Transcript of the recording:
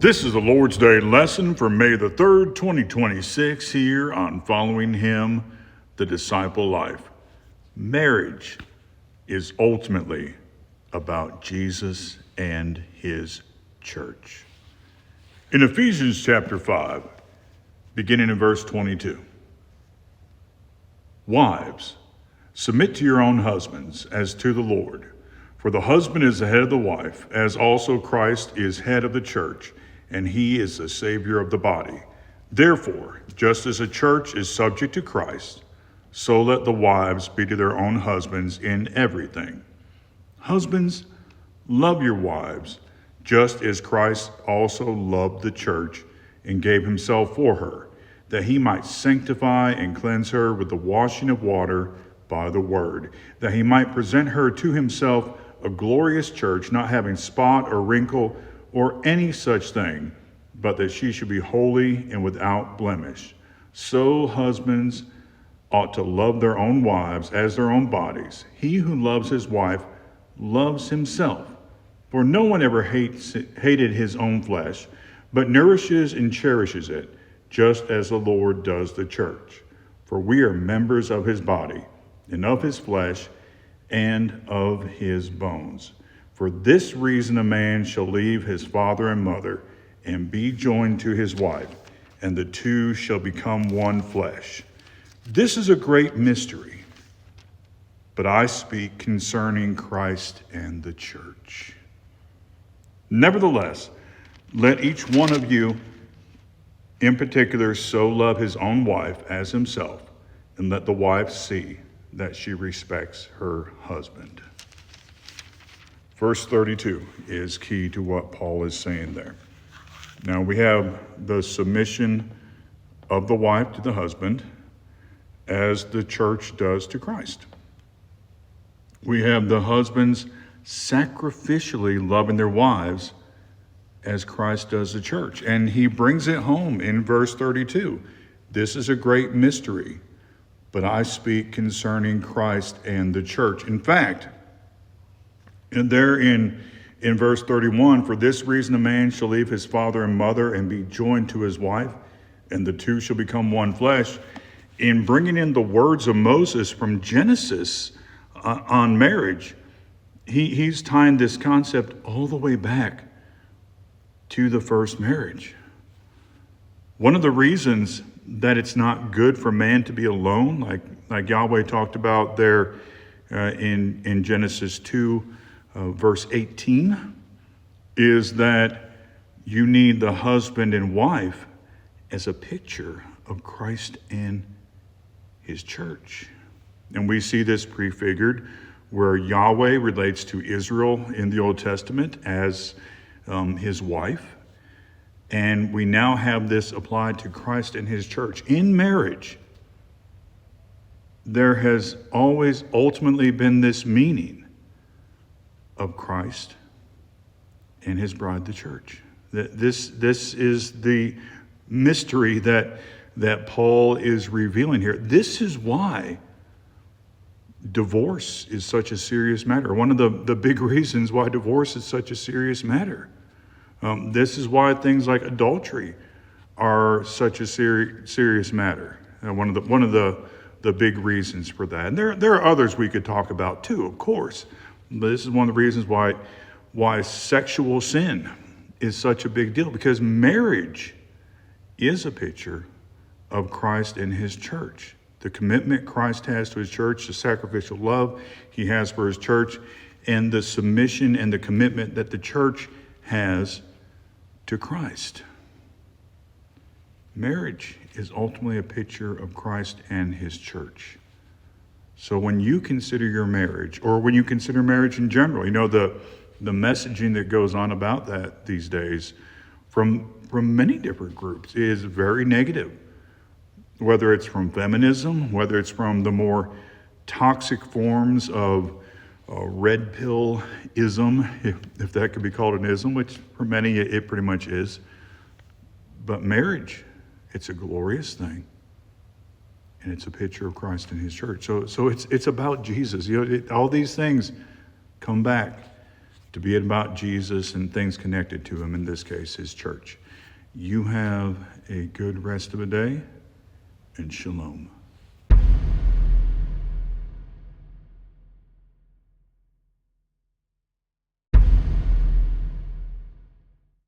This is the Lord's Day lesson for May the 3rd, 2026, here on Following Him, the Disciple Life. Marriage is ultimately about Jesus and His church. In Ephesians chapter 5, beginning in verse 22, wives, submit to your own husbands as to the Lord. For the husband is the head of the wife, as also Christ is head of the church, and he is the Savior of the body. Therefore, just as the church is subject to Christ, so let the wives be to their own husbands in everything. Husbands, love your wives, just as Christ also loved the church and gave himself for her, that he might sanctify and cleanse her with the washing of water by the word, that he might present her to himself a glorious church, not having spot or wrinkle or any such thing, but that she should be holy and without blemish. So husbands ought to love their own wives as their own bodies. He who loves his wife loves himself. For no one ever hated his own flesh, but nourishes and cherishes it, just as the Lord does the church. For we are members of his body, and of his flesh, and of his bones. For this reason a man shall leave his father and mother, and be joined to his wife, and the two shall become one flesh. This is a great mystery, but I speak concerning Christ and the church. Nevertheless, let each one of you in particular so love his own wife as himself, and let the wife see that she respects her husband. Verse 32 is key to what Paul is saying there. Now we have the submission of the wife to the husband as the church does to Christ. We have the husbands sacrificially loving their wives as Christ does the church. And he brings it home in verse 32. This is a great mystery, but I speak concerning Christ and the church. In fact, and there in verse 31, for this reason a man shall leave his father and mother and be joined to his wife, and the two shall become one flesh. In bringing in the words of Moses from Genesis on marriage, he's tying this concept all the way back to the first marriage. One of the reasons that it's not good for man to be alone, like Yahweh talked about there in Genesis 2, verse 18, is that you need the husband and wife as a picture of Christ and his church. And we see this prefigured where Yahweh relates to Israel in the Old Testament as his wife. And we now have this applied to Christ and his church. In marriage, there has always ultimately been this meaning of Christ and his bride, the church. This is the mystery that Paul is revealing here. This is why divorce is such a serious matter. One of the big reasons why divorce is such a serious matter. This is why things like adultery are such a serious matter. One of the big reasons for that. And there are others we could talk about too, of course. But this is one of the reasons why sexual sin is such a big deal, because marriage is a picture of Christ and his church. The commitment Christ has to his church, the sacrificial love he has for his church, and the submission and the commitment that the church has to Christ. Marriage is ultimately a picture of Christ and his church. So when you consider your marriage, or when you consider marriage in general, the messaging that goes on about that these days from many different groups is very negative. Whether it's from feminism, whether it's from the more toxic forms of red pill-ism, if that could be called an ism, which for many it pretty much is. But marriage, it's a glorious thing. And it's a picture of Christ and his church. So it's about Jesus. All these things come back to be about Jesus and things connected to him, in this case, his church. You have a good rest of the day, and shalom.